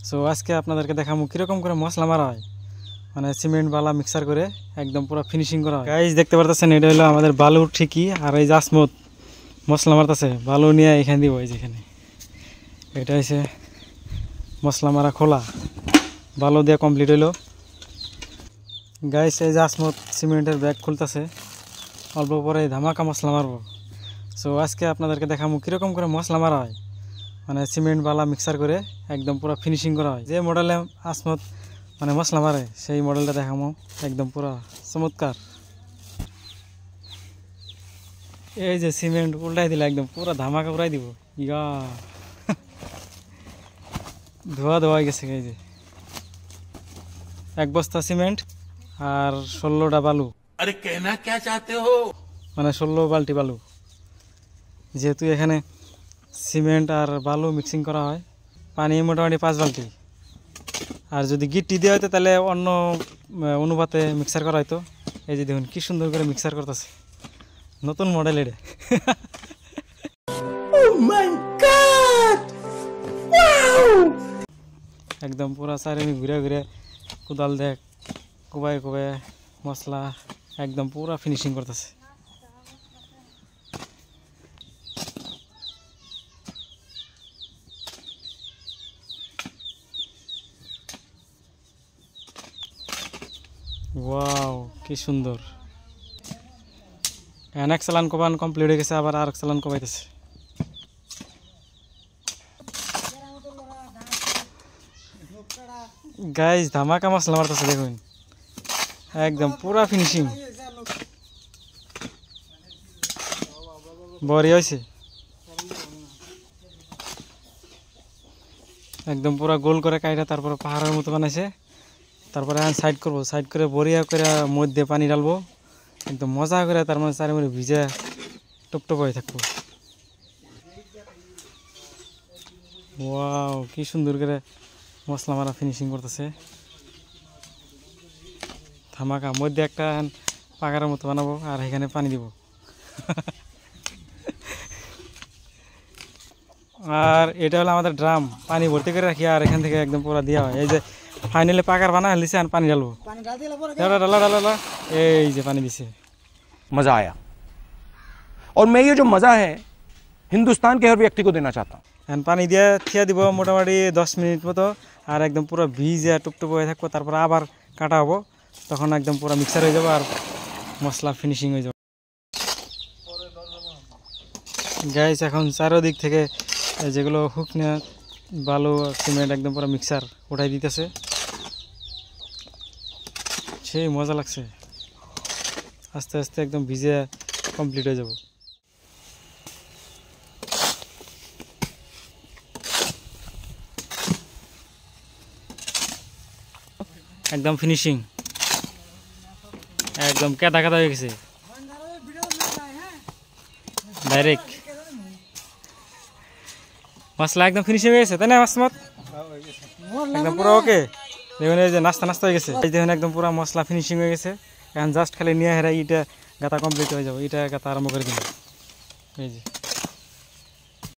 So আজকে আপনাদেরকে দেখাবো কিরকম করে মশলা মারা হয়, মানে সিমেন্ট বালা মিক্সার করে একদম পুরো ফিনিশিং করা হয়। গাইস দেখতে পারতেছেন এটা হলো আমাদের বালুর ঠিকই, আর এই যে আসমত মশলা মারতেছে বালু নিয়ে এখানে দিব। এই যেখানে এটা হচ্ছে মশলা মারা খোলা, বালু দিয়ে কমপ্লিট হইলো। গাইস এই যে আসমত সিমেন্টের ব্যাগ খুলতেছে, অল্প পরে ধামাকা মশলা মারবো। সো আজকে আপনাদেরকে দেখাবো কিরকম করে মশলা মারা হয়, মানে সিমেন্ট বালা মিক্সার করে একদম পুরো ফিনিশিং করা হয়। যে মডেলে আসমত মানে মশলা মারে সেই মডেলটা দেখাবো, একদম পুরো চমৎকার। এই যে সিমেন্ট উল্টাই দিলে একদম পুরো ধামাকা উড়াই দিব। ইয়া ধোয়া ধোয়া গেছে। এই যে এক বস্তা সিমেন্ট আর 16টা বালু। আরে কেনা কে চাতে হো, মানে 16 বালতি বালু। যেহেতু এখানে সিমেন্ট আর বালু মিক্সিং করা হয়, পানি মোটামুটি 5 বালতি। আর যদি গিট্টি দেওয়া হতো তাহলে অন্য অনুপাতে মিক্সার করা হতো। এই যে দেখুন কি সুন্দর করে মিক্সার করতেছে, নতুন মডেল এটা। একদম পুরা চারিদিকে ঘুরে ঘুরে কোদাল দেখ কোবাই কোবাই মশলা একদম পুরা ফিনিশিং করতেছে। ওয়াও কি সুন্দর। এক চালান কোবান কমপ্লিট হয়ে গেছে, আবার আর এক চালান কোবাইতেছে। গাইস ধামাকা মশলা মারতেছে দেখুন, একদম পুরা ফিনিশিং বড়ি হয়েছে। একদম পুরা গোল করে কাইটা তারপরে পাহাড়ের মতো বানাইছে। তারপরে সাইড করবো, সাইড করে বড়িয়া করে মধ্যে পানি ডালবো, একদম মজা করে তার মানে চারিমুড়ি ভিজে টপটপ হয়ে থাকবো। ওয়াও কি সুন্দর করে মশলা মারা ফিনিশিং করতেছে ধামাকা। মধ্যে একটা পাকারের মতো বানাবো আর এখানে পানি দিব। আর এটা হলো আমাদের ড্রাম, পানি ভর্তি করে রাখি আর এখান থেকে একদম পুরো দেওয়া হয়। এই যে ফাইনালি পাকার বানা লিছে আর পানি ঢালবো, ডালা ডালা এই যে পানি দিছে। मजा आया और मैं ये जो मजा है हिंदुस्तान के हर व्यक्ति को देना चाहता हूँ। এখন পানি দিয়ে থিয়া দিব মোটামুটি 10 মিনিট মতো, আর একদম পুরো ভিজে টুপটুপ হয়ে থাকবো। তারপর আবার কাটা হবো, তখন একদম পুরো মিক্সার হয়ে যাবো আর মশলা ফিনিশিং হয়ে যাবে। গাইস এখন চারোদিক থেকে যেগুলো হুক না বালু সিমেন্ট একদম পুরো মিক্সার উঠাই দিতেছে, সেই মজা লাগছে। আস্তে আস্তে একদম ভিজে কমপ্লিট হয়ে যাব। একদম ফিনিশিং, একদম কেদা কেদা হয়ে গেছে ডাইরেক্ট। মশলা একদম ফিনিশিং হয়ে গেছে তাই না মাসমত? একদম পুরো ওকে। দেখুন এই যে নাস্তা নাস্তা হয়ে গেছে, এই দেখুন একদম পুরো মশলা ফিনিশিং হয়ে গেছে। এখন জাস্ট খালি নিয়ে হেরা ইটা গাতা কমপ্লিট হয়ে যাবে, ইটা গাতা আরম্ভ করে দিন। এই যে